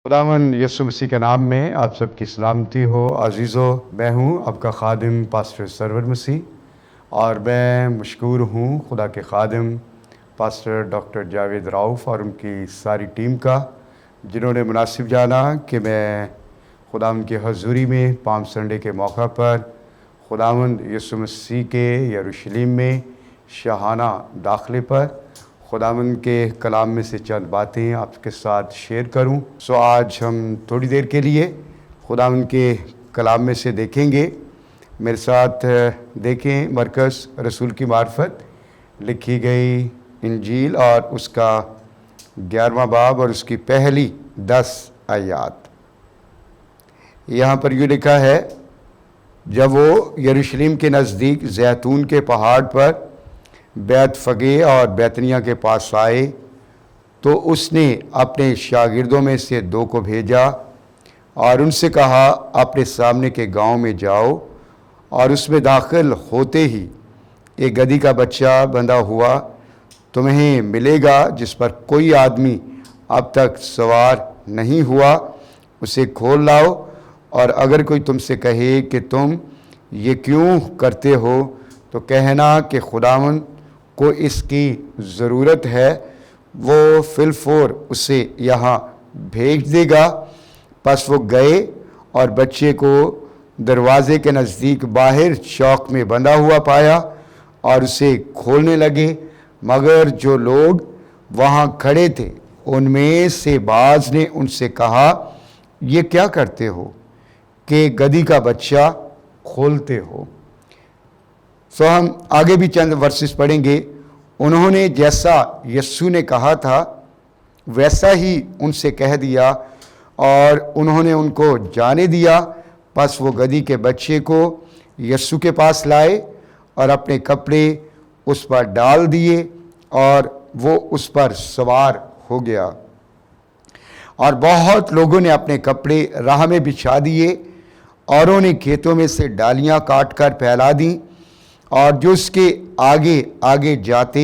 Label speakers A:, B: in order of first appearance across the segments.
A: खुदावन यीशु मसीह के नाम में आप सबकी सलामती हो। अजीज़ों, मैं हूँ आपका खादिम पास्टर सरवर मसीह और मैं मशकूर हूँ खुदा के खादिम पास्टर डॉक्टर जावेद राउफ़ और उनकी सारी टीम का, जिन्होंने मुनासिब जाना कि मैं खुदावन की हजूरी में पाम संडे के मौका पर खुदावन यीशु मसीह के यरूशलेम में शाहाना दाखिले पर खुदावन के कलाम में से चंद बातें आपके साथ शेयर करूं। सो आज हम थोड़ी देर के लिए खुदावन के कलाम में से देखेंगे। मेरे साथ देखें मरकस रसूल की मार्फत लिखी गई इंजील और उसका 11वां बाब और उसकी पहली 10 आयत। यहाँ पर यूँ लिखा है, जब वो यरूशलेम के नज़दीक जैतून के पहाड़ पर बैतफगे और बैतनिया के पास आए तो उसने अपने शागिर्दों में से 2 को भेजा और उनसे कहा, अपने सामने के गांव में जाओ और उसमें दाखिल होते ही एक गधी का बच्चा बंधा हुआ तुम्हें मिलेगा, जिस पर कोई आदमी अब तक सवार नहीं हुआ। उसे खोल लाओ, और अगर कोई तुमसे कहे कि तुम ये क्यों करते हो तो कहना कि खुदावन को इसकी ज़रूरत है, वो फिलफोर उसे यहाँ भेज देगा। बस वो गए और बच्चे को दरवाज़े के नज़दीक बाहर चौक में बंधा हुआ पाया और उसे खोलने लगे। मगर जो लोग वहाँ खड़े थे उनमें से बाज़ ने उनसे कहा, ये क्या करते हो कि गधी का बच्चा खोलते हो। सो हम आगे भी चंद वर्सेस पढ़ेंगे। उन्होंने जैसा यस्सु ने कहा था वैसा ही उनसे कह दिया और उन्होंने उनको जाने दिया। बस वो गधी के बच्चे को यस्सु के पास लाए और अपने कपड़े उस पर डाल दिए और वो उस पर सवार हो गया। और बहुत लोगों ने अपने कपड़े राह में बिछा दिए, औरों ने खेतों में से डालियां काट कर फैला दी, और जो उसके आगे आगे जाते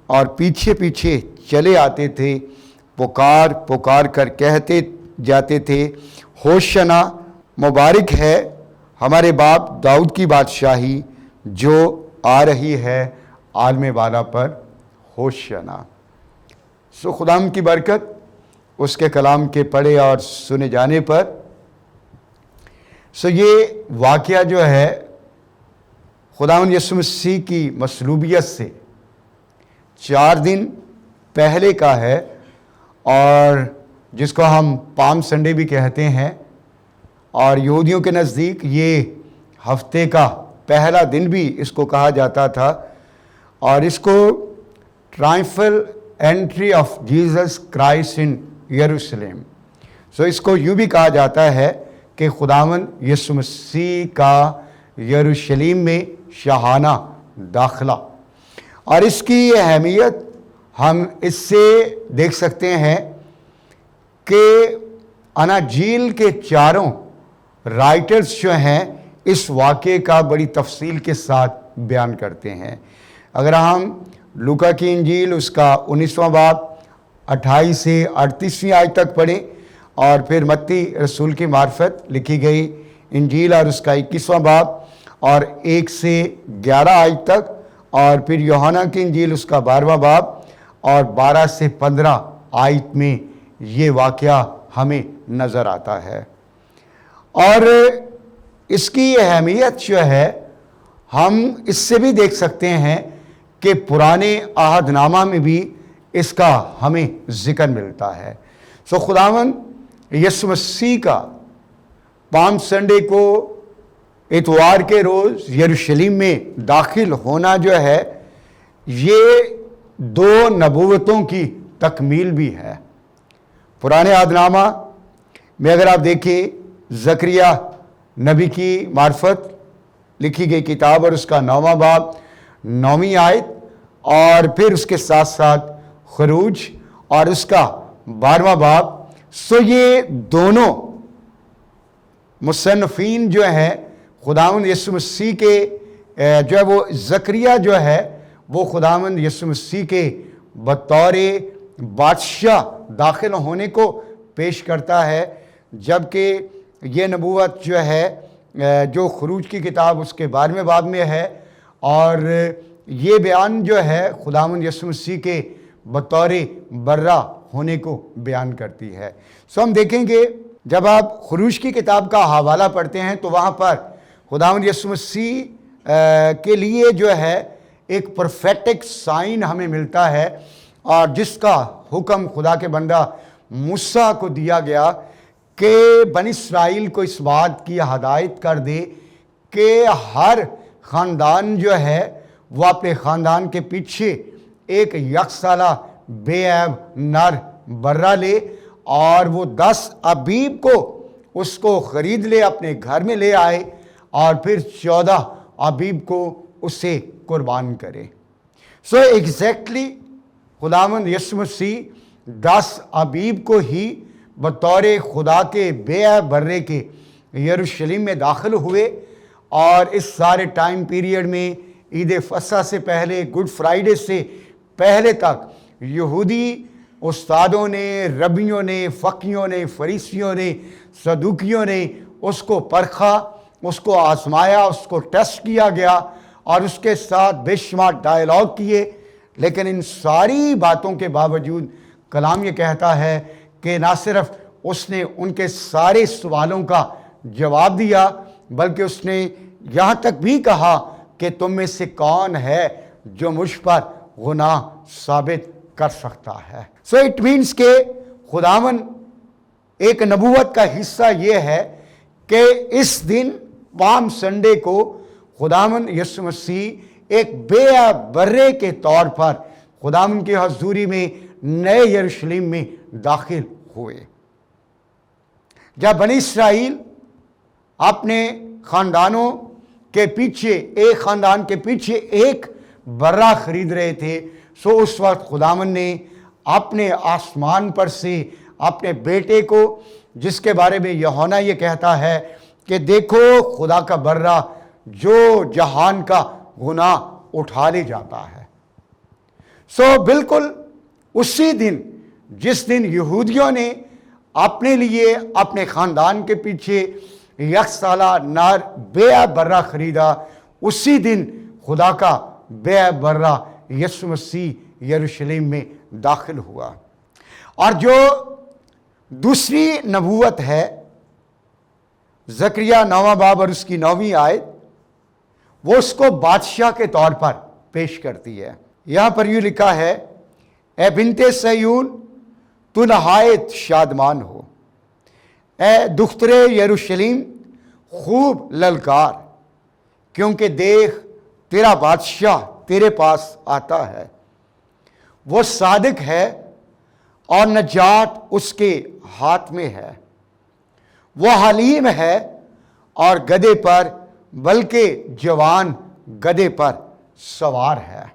A: और पीछे पीछे चले आते थे पुकार पुकार कर कहते जाते थे, होशना, मुबारक है हमारे बाप दाऊद की बादशाही जो आ रही है, आलमे वाला पर होशना। सो खुदाम की बरकत उसके कलाम के पढ़े और सुने जाने पर। सो ये वाक़या जो है खुदावंद यीशु मसीह की मसलूबियत से 4 दिन पहले का है, और जिसको हम पाम संडे भी कहते हैं, और यहूदियों के नज़दीक ये हफ्ते का पहला दिन भी इसको कहा जाता था, और इसको triumphal entry of Jesus Christ in यरूशलेम। सो इसको यूँ भी कहा जाता है कि खुदावंद यीशु मसीह का यरूशलेम में शाहाना दाखिला। और इसकी अहमियत हम इससे देख सकते हैं कि अनाजील के चारों राइटर्स जो हैं इस वाक़े का बड़ी तफसील के साथ बयान करते हैं। अगर हम लूका की इंजील उसका 19वां बाब 28 से 38वीं आयत तक पढ़ें, और फिर मत्ती रसूल की मार्फत लिखी गई इंजील और उसका 21वां बाब और 1 से 11 आयत तक, और फिर यूहन्ना की इंजील उसका 12वां बाब और 12 से 15 आयत में ये वाक़या हमें नज़र आता है। और इसकी अहमियत जो है हम इससे भी देख सकते हैं कि पुराने अहदनामा में भी इसका हमें ज़िक्र मिलता है। सो खुदावंद यीशु मसीह का पाम संडे को इतवार के रोज़ यरूशलेम में दाखिल होना जो है, ये 2 नबूवतों की तकमील भी है। पुराने अहदनामा में अगर आप देखें, ज़करिया नबी की मार्फत लिखी गई किताब और उसका 9वां बाब 9वीं आयत, और फिर उसके साथ साथ खरूज और उसका 12वां बाब। सो ये दोनों मुसन्नफ़ीन जो हैं खुदावंद यीशु मसीह के जो है वो ज़करिया जो है वो खुदावंद यीशु मसीह के बतौर बादशाह दाखिल होने को पेश करता है, जबकि ये नबूवत जो है जो खरूज की किताब उसके 12वें बाब में है, और ये बयान जो है खुदावंद यीशु मसीह के बतौर बर्रा होने को बयान करती है। सो हम देखेंगे जब आप खरूज की किताब का हवाला पढ़ते हैं तो वहाँ पर खुदावंद यीशु मसीह के लिए जो है एक परफेक्ट साइन हमें मिलता है, और जिसका हुक्म खुदा के बंदा मूसा को दिया गया कि बनी इस्राएल को इस बात की हदायत कर दे कि हर ख़ानदान जो है वो अपने ख़ानदान के पीछे एक यकसाला बेऐब नर बर्रा ले, और वो 10 अबीब को उसको ख़रीद ले, अपने घर में ले आए, और फिर 14 अबीब को उसे कुर्बान करे। सो एग्जैक्टली खुदावंद यीशु मसीह 10 अबीब को ही बतौर खुदा के बेऐब बर्रे के यरूशलेम में दाखिल हुए, और इस सारे टाइम पीरियड में ईद फसह से पहले, गुड फ्राइडे से पहले तक यहूदी उस्तादों ने, रबियों ने, फ़कीयों ने, फरीसियों ने, सदूकियों ने उसको परखा, उसको आजमाया, उसको टेस्ट किया गया, और उसके साथ बेशुमार डायलॉग किए। लेकिन इन सारी बातों के बावजूद कलाम ये कहता है कि ना सिर्फ उसने उनके सारे सवालों का जवाब दिया, बल्कि उसने यहाँ तक भी कहा कि तुम में से कौन है जो मुझ पर गुनाह साबित कर सकता है। सो इट मीन्स के खुदावन एक नबूवत का हिस्सा ये है कि इस दिन पाम संडे को खुदावन यीशु मसीह एक बेऐब बर्रे के तौर पर खुदावन की हजूरी में नए यरूशलेम में दाखिल हुए। जब बनी इस्राएल अपने ख़ानदानों के पीछे, एक ख़ानदान के पीछे एक बर्रा ख़रीद रहे थे, सो उस वक्त खुदावन ने अपने आसमान पर से अपने बेटे को, जिसके बारे में यूहन्ना ये कहता है कि देखो खुदा का बर्रा जो जहान का गुनाह उठा ले जाता है। सो बिल्कुल उसी दिन जिस दिन यहूदियों ने अपने लिए, अपने ख़ानदान के पीछे यकसाला नर बेऐब बर्रा ख़रीदा, उसी दिन खुदा का बेऐब बर्रा यीशु मसीह यरूशलेम में दाखिल हुआ। और जो दूसरी नबूवत है ज़करिया 9वां बाब और उसकी 9वीं आयत, वो उसको बादशाह के तौर पर पेश करती है। यहाँ पर यूँ लिखा है, ए बिन्ते सयून तू नहायत शादमान हो, ए दुख्तरे यरूशलेम खूब ललकार, क्योंकि देख तेरा बादशाह तेरे पास आता है, वो सादिक है और नजात उसके हाथ में है, वो हलीम है और गधे पर, बल्कि जवान गधे पर सवार है।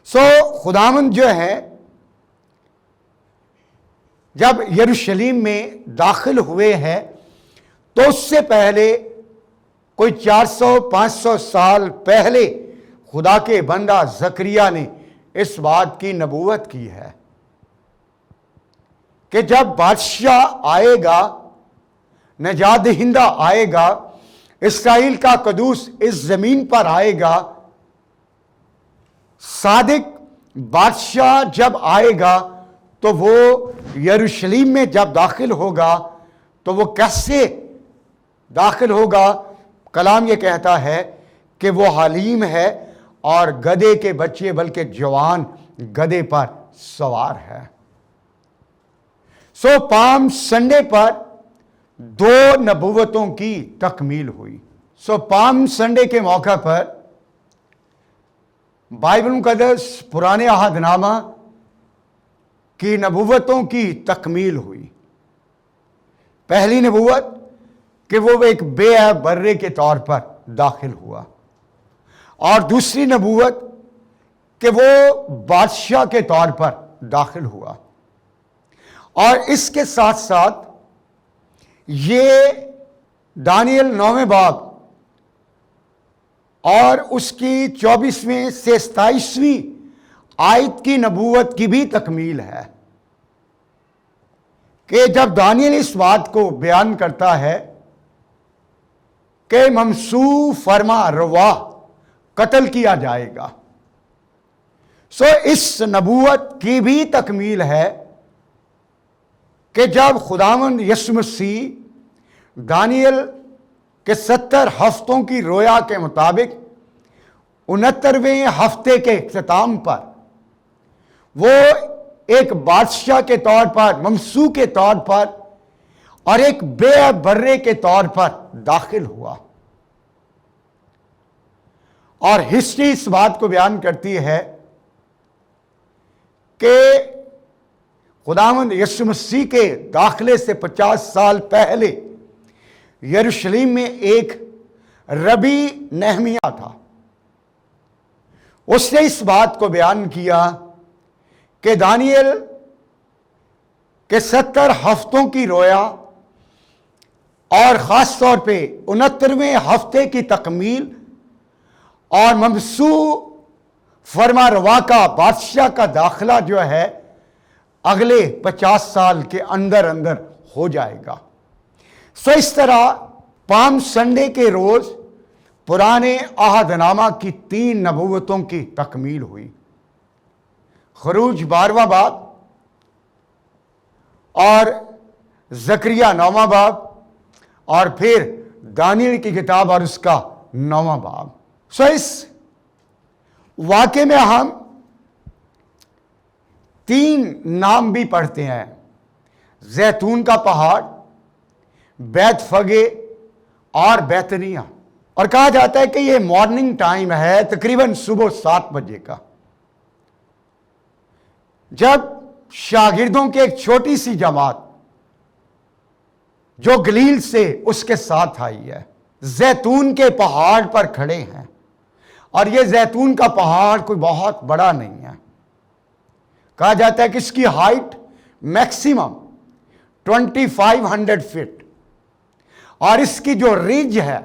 A: सो खुदावंद जो है जब यरूशलेम में दाखिल हुए हैं तो उससे पहले कोई 400-500 साल पहले खुदा के बंदा ज़करिया ने इस बात की नबूवत की है कि जब बादशाह आएगा, नजात दहिंदा आएगा, इस्राएल का कदूस इस जमीन पर आएगा, सादिक बादशाह जब आएगा तो वो यरूशलेम में जब दाखिल होगा तो वो कैसे दाखिल होगा? कलाम ये कहता है कि वो हलीम है और गधे के बच्चे, बल्कि जवान गधे पर सवार है। सो पाम संडे पर 2 नबूवतों की तकमील हुई। सो पाम संडे के मौका पर बाइबल मुकद्दस पुराने अहदनामा की नबूवतों की तकमील हुई। पहली नबूवत कि वो एक बेऐब बर्रे के तौर पर दाखिल हुआ, और दूसरी नबूवत कि वो बादशाह के तौर पर दाखिल हुआ। और इसके साथ साथ ये दानियल 9वें बाब और उसकी 24वें से 27वीं आयत की नबूवत की भी तकमील है। कि जब दानियल इस बात को बयान करता है कि ममसू फरमा रवा कत्ल किया जाएगा, सो इस नबूवत की भी तकमील है कि जब खुदावंद यीशु मसीह दानियल के 70 हफ्तों की रोया के मुताबिक 69वें हफ्ते के इख्तिताम पर वो एक बादशाह के तौर पर, ममसू के तौर पर और एक बेबर्रे के तौर पर दाखिल हुआ। और हिस्ट्री इस बात को बयान करती है कि खुदावंद यीशु मसीह के दाखिले से 50 साल पहले यरूशलेम में एक रबी नेहमिया था। उसने इस बात को बयान किया कि दानियल के 70 हफ्तों की रोया और ख़ास तौर पे 69वें हफ्ते की तकमील और ममसू फरमा रवा का बादशाह का दाखिला जो है अगले 50 साल के अंदर अंदर हो जाएगा। सो इस तरह पाम संडे के रोज पुराने अहदनामा की 3 नबूवतों की तकमील हुई। खरूज 12वां बाब और जकरिया 9वां बाब और फिर दानियल की किताब और उसका 9वां बाब। सो इस वाक़े में हम 3 नाम भी पढ़ते हैं, जैतून का पहाड़, बैतफगे और बैतनिया। और कहा जाता है कि यह मॉर्निंग टाइम है, तकरीबन सुबह 7 बजे का, जब शागिर्दों की एक छोटी सी जमात जो गलील से उसके साथ आई है, जैतून के पहाड़ पर खड़े हैं। और यह जैतून का पहाड़ कोई बहुत बड़ा नहीं है। कहा जाता है कि इसकी हाइट मैक्सिमम 2500 फीट और इसकी जो रिज है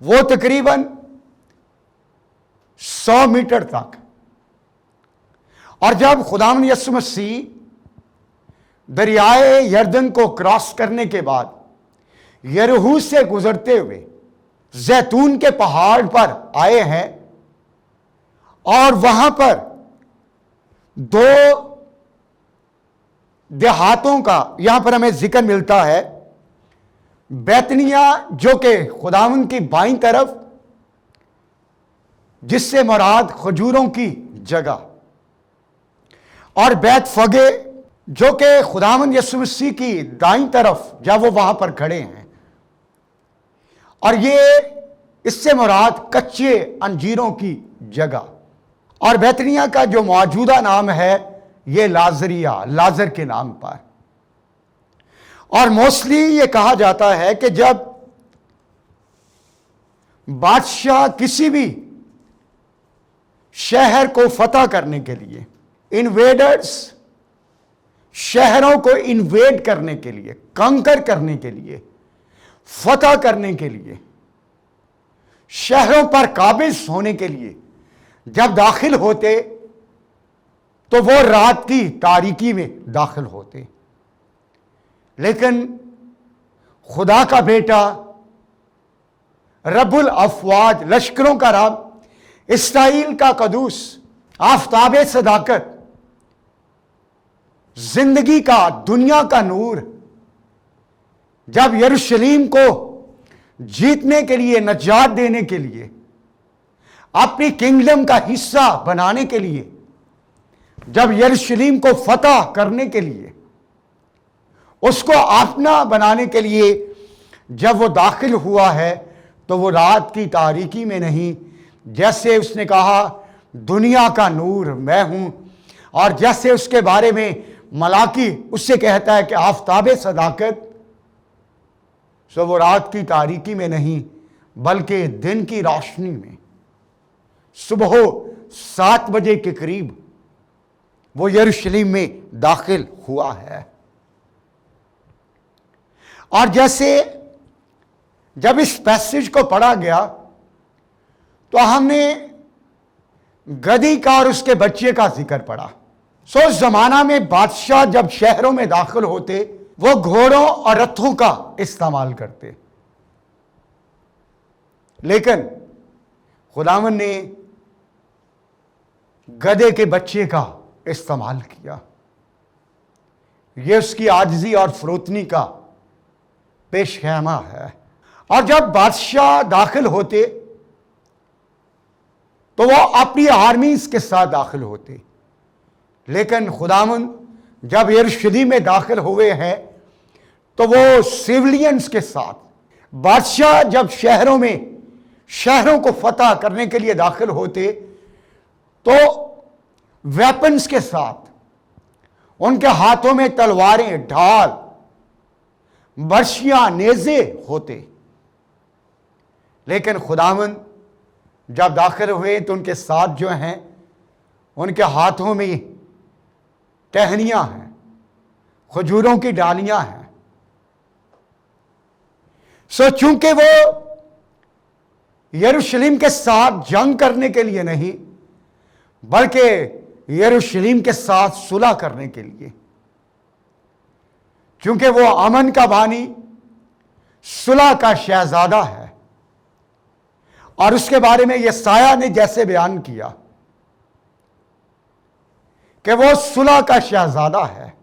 A: वो तकरीबन 100 मीटर तक। और जब खुदावंद यीशु मसीह दरियाए यरदन को क्रॉस करने के बाद यरीहो से गुजरते हुए जैतून के पहाड़ पर आए हैं और वहां पर 2 देहातों का यहां पर हमें जिक्र मिलता है। बैतनिया जो कि खुदावंद की बाईं तरफ, जिससे मुराद खजूरों की जगह, और बैतफगे जो कि खुदावंद यीशु मसीह की दाईं तरफ, जब वो वहां पर खड़े हैं। और ये इससे मुराद कच्चे अंजीरों की जगह। और बैतनिया का जो मौजूदा नाम है ये लाजरिया, लाजर के नाम पर। और मोस्टली ये कहा जाता है कि जब बादशाह किसी भी शहर को फतह करने के लिए, इन्वेडर्स शहरों को इन्वेड करने के लिए, कंकर करने के लिए, फतह करने के लिए, शहरों पर काबिज होने के लिए जब दाखिल होते तो वो रात की तारीकी में दाखिल होते। लेकिन खुदा का बेटा, रब्बुल अफवाज, लश्करों का रब, इस्राइल का कदूस, आफताब सदाकत, जिंदगी का, दुनिया का नूर, जब यरूशलेम को जीतने के लिए, नजात देने के लिए, अपनी किंगडम का हिस्सा बनाने के लिए, जब यरूशलेम को फतह करने के लिए, उसको अपना बनाने के लिए जब वो दाखिल हुआ है, तो वो रात की तारीकी में नहीं, जैसे उसने कहा दुनिया का नूर मैं हूं, और जैसे उसके बारे में मलाकी उससे कहता है कि आफताब सदाकत, सो वो रात की तारीकी में नहीं बल्कि दिन की रोशनी में, सुबह 7 बजे के करीब वो यरूशलेम में दाखिल हुआ है। और जैसे जब इस पैसेज को पढ़ा गया तो हमने गधी का और उसके बच्चे का जिक्र पढ़ा। सो उस जमाना में बादशाह जब शहरों में दाखिल होते वो घोड़ों और रथों का इस्तेमाल करते, लेकिन खुदावन ने गधे के बच्चे का इस्तेमाल किया। यह उसकी आजिज़ी और फरोतनी का पेशखैमा है। और जब बादशाह दाखिल होते तो वो अपनी आर्मीज के साथ दाखिल होते, लेकिन खुदावन जब यरूशलेम में दाखिल हुए हैं तो वो सिविलियंस के साथ, बादशाह जब शहरों को फतह करने के लिए दाखिल होते तो वेपन्स के साथ, उनके हाथों में तलवारें, ढाल, बर्शियां, नेज़े होते। लेकिन खुदावन जब दाखिल हुए तो उनके साथ जो हैं उनके हाथों में टहनियां हैं, खजूरों की डालियां हैं। सो चूंकि वो यरूशलेम के साथ जंग करने के लिए नहीं बल्कि यरूशलेम के साथ सुलह करने के लिए, क्योंकि वो अमन का बानी, सुलह का शहजादा है। और उसके बारे में यसाया ने जैसे बयान किया कि वो सुलह का शहजादा है,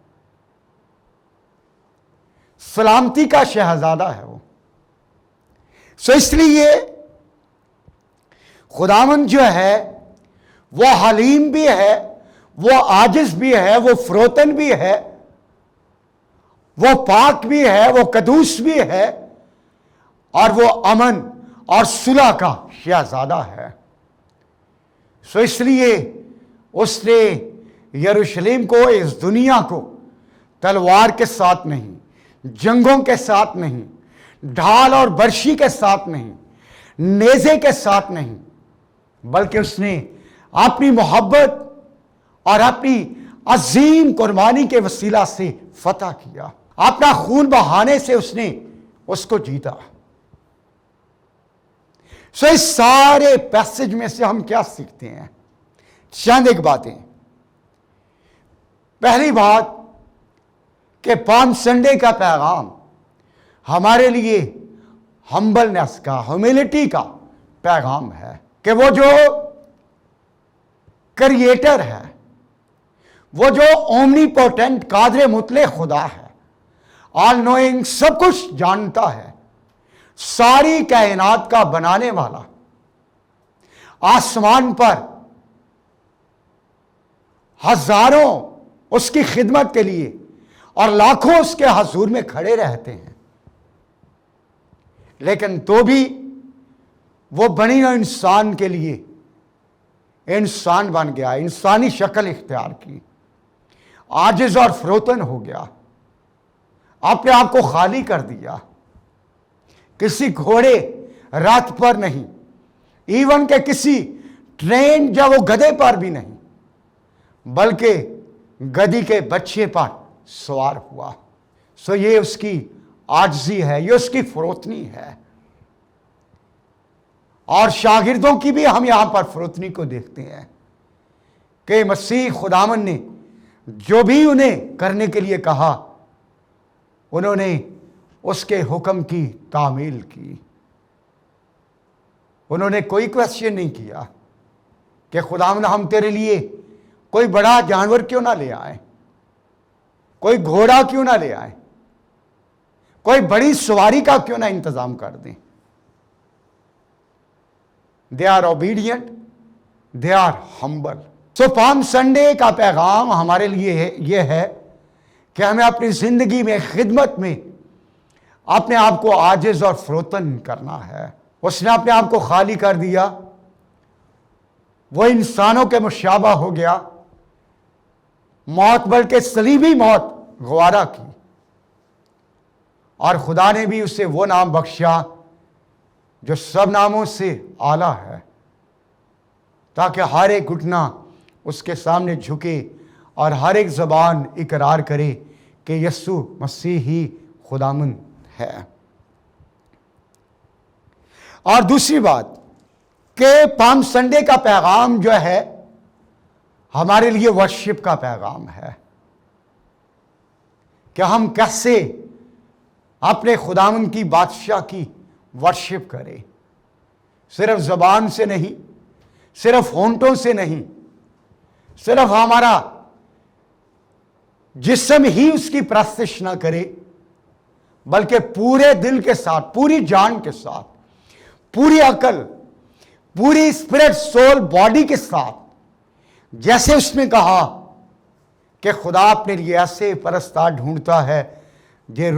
A: सलामती का शहजादा है वो। सो इसलिए खुदावन जो है वो हलीम भी है, वो आजिज भी है, वो फरोतन भी है, वो पाक भी है, वो कदूस भी है, और वो अमन और सुलह का शहजादा है। सो इसलिए उसने यरूशलेम को, इस दुनिया को तलवार के साथ नहीं, जंगों के साथ नहीं, ढाल और बर्शी के साथ नहीं, नेज़े के साथ नहीं, बल्कि उसने अपनी मोहब्बत और अपनी अजीम कुर्बानी के वसीला से फतह किया। अपना खून बहाने से उसने उसको जीता। सो इस सारे पैसेज में से हम क्या सीखते हैं? चंद एक बातें। पहली बात कि पाम संडे का पैगाम हमारे लिए हम्बलनेस का, ह्यूमिलिटी का पैगाम है कि वो जो क्रिएटर है, वो जो ओमनीपोटेंट कादरे मुतले खुदा है, ऑल नोइंग, सब कुछ जानता है, सारी कायनात का बनाने वाला, आसमान पर हजारों उसकी खिदमत के लिए और लाखों उसके हजूर में खड़े रहते हैं, लेकिन तो भी वो बनी हुई इंसान के लिए इंसान बन गया, इंसानी शक्ल इख्तियार की, आजिज और फरोतन हो गया, अपने आप को खाली कर दिया। किसी घोड़े, रथ पर नहीं, इवन के किसी ट्रेन या वो गधे पर भी नहीं, बल्कि गधी के बच्चे पर सवार हुआ। सो ये उसकी आजिज़ी है, ये उसकी फरोतनी है। और शागिर्दों की भी हम यहां पर फरोतनी को देखते हैं कि मसीह खुदावन ने जो भी उन्हें करने के लिए कहा, उन्होंने उसके हुक्म की तामील की। उन्होंने कोई क्वेश्चन नहीं किया कि खुदावन हम तेरे लिए कोई बड़ा जानवर क्यों ना ले आए, कोई घोड़ा क्यों ना ले आए, कोई बड़ी सवारी का क्यों ना इंतजाम कर दें। They are obedient, they are humble. So palm Sunday का पैगाम हमारे लिए यह है कि हमें अपनी जिंदगी में, खिदमत में अपने आप को आजिज और फरोतन करना है। उसने अपने आप को खाली कर दिया, वो इंसानों के मुशाबा हो गया, मौत बल्कि सलीबी मौत गवारा की, और खुदा ने भी उसे वो नाम बख्शा जो सब नामों से आला है, ताकि हर एक घुटना उसके सामने झुके और हर एक ज़बान इकरार करे कि यीशु मसीह ही खुदामंद है। और दूसरी बात कि पाम संडे का पैगाम जो है हमारे लिए वर्शिप का पैगाम है कि हम कैसे अपने खुदावन की बादशाह की वर्शिप करें। सिर्फ ज़बान से नहीं, सिर्फ होंठों से नहीं, सिर्फ हमारा जिस्म ही उसकी प्रस्तुति न करे, बल्कि पूरे दिल के साथ, पूरी जान के साथ, पूरी अकल, पूरी स्पिरिट, सोल, बॉडी के साथ, जैसे उसने कहा कि खुदा अपने लिए ऐसे परस्तार ढूंढता है जो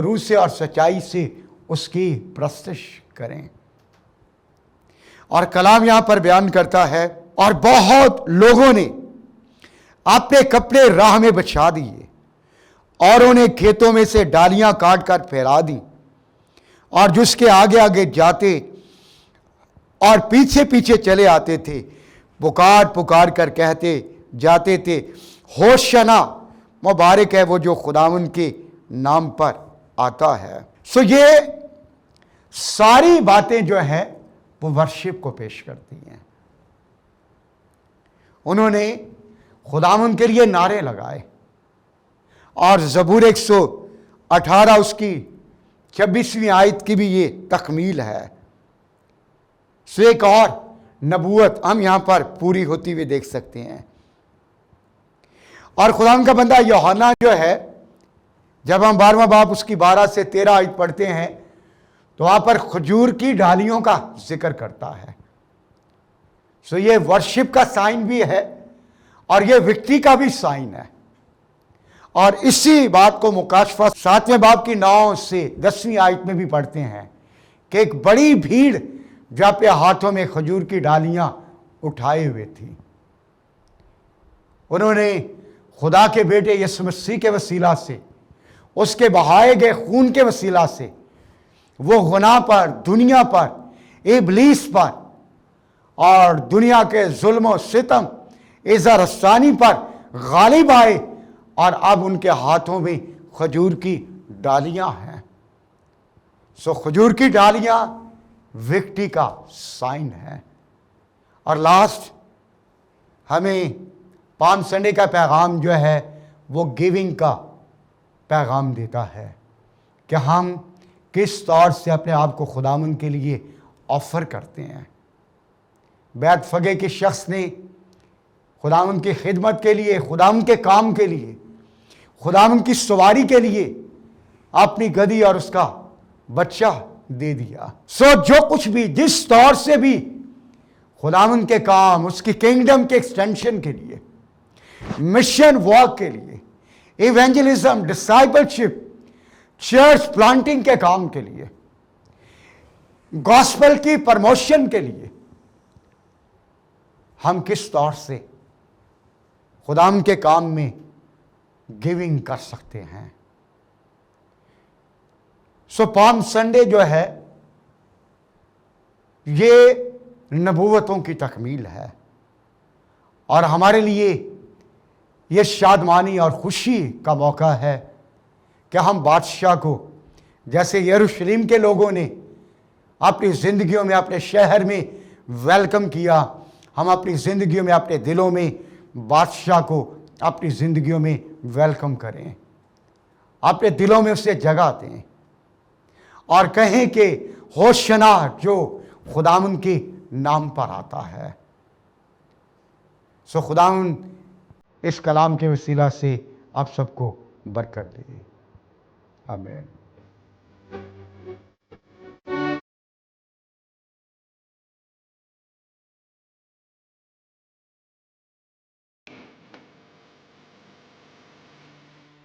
A: रूह से और सच्चाई से उसकी प्रस्तुति करें। और कलाम यहां पर बयान करता है, और बहुत लोगों ने अपने कपड़े राह में बिछा दिए और उन्हें खेतों में से डालियां काट कर फैला दी, और जिसके आगे आगे जाते और पीछे पीछे चले आते थे, पुकार पुकार कर कहते जाते थे, होशना, मुबारक है वो जो खुदावन के नाम पर आता है। सो ये सारी बातें जो हैं वो वर्शिप को पेश करती हैं। उन्होंने खुदावन के लिए नारे लगाए, और ज़बूर 118 उसकी 26वीं आयत की भी ये तकमील है। सो एक और नबूवत हम यहां पर पूरी होती हुई देख सकते हैं। और खुदावन का बंदा यूहन्ना जो है, जब हम 12वां बाब उसकी 12 से 13 आयत पढ़ते हैं तो वहां पर खजूर की डालियों का जिक्र करता है। सो ये वर्शिप का साइन भी है और ये विक्ट्री का भी साइन है। और इसी बात को मुकाशफा 7वें बाब की 9 से 10वीं आयत में भी पढ़ते हैं कि एक बड़ी भीड़ जो अपने हाथों में खजूर की डालियां उठाए हुए थी, उन्होंने खुदा के बेटे यीशु मसीह के वसीला से, उसके बहाए गए खून के वसीला से वो गुनाह पर, दुनिया पर, इब्लीस पर और दुनिया के जुल्म सितम, इज़्ज़ा रस्सानी पर गालिब आए, और अब उनके हाथों में खजूर की डालियां हैं। सो खजूर की डालियां विक्ट्री का साइन है। और लास्ट हमें पाम संडे का पैगाम जो है वो गिविंग का पैगाम देता है कि हम किस तौर से अपने आप को खुदावन के लिए ऑफर करते हैं। बैत फगे के शख्स ने खुदावन की खिदमत के लिए, खुदावन के काम के लिए, खुदावन की सवारी के लिए अपनी गदी और उसका बच्चा दे दिया। सो जो कुछ भी, जिस तौर से भी खुदावन के काम, उसकी किंगडम के एक्सटेंशन के लिए, मिशन वर्क के लिए, इवेंजलिज्म, डिसाइपलशिप, चर्च प्लांटिंग के काम के लिए, गॉस्पेल की प्रमोशन के लिए हम किस तौर से खुदाम के काम में गिविंग कर सकते हैं। सो पाम संडे जो है ये नबूवतों की तकमील है, और हमारे लिए ये शादमानी और खुशी का मौका है कि हम बादशाह को, जैसे यरूशलेम के लोगों ने अपनी ज़िंदगियों में, अपने शहर में वेलकम किया, हम अपनी ज़िंदगियों में, अपने दिलों में बादशाह को अपनी ज़िंदगियों में वेलकम करें, अपने दिलों में उसे जगह दें और कहें कि होशना जो खुदावन के नाम पर आता है। सो खुदावन इस कलाम के वसीला से आप सबको बरकत दे। आमीन।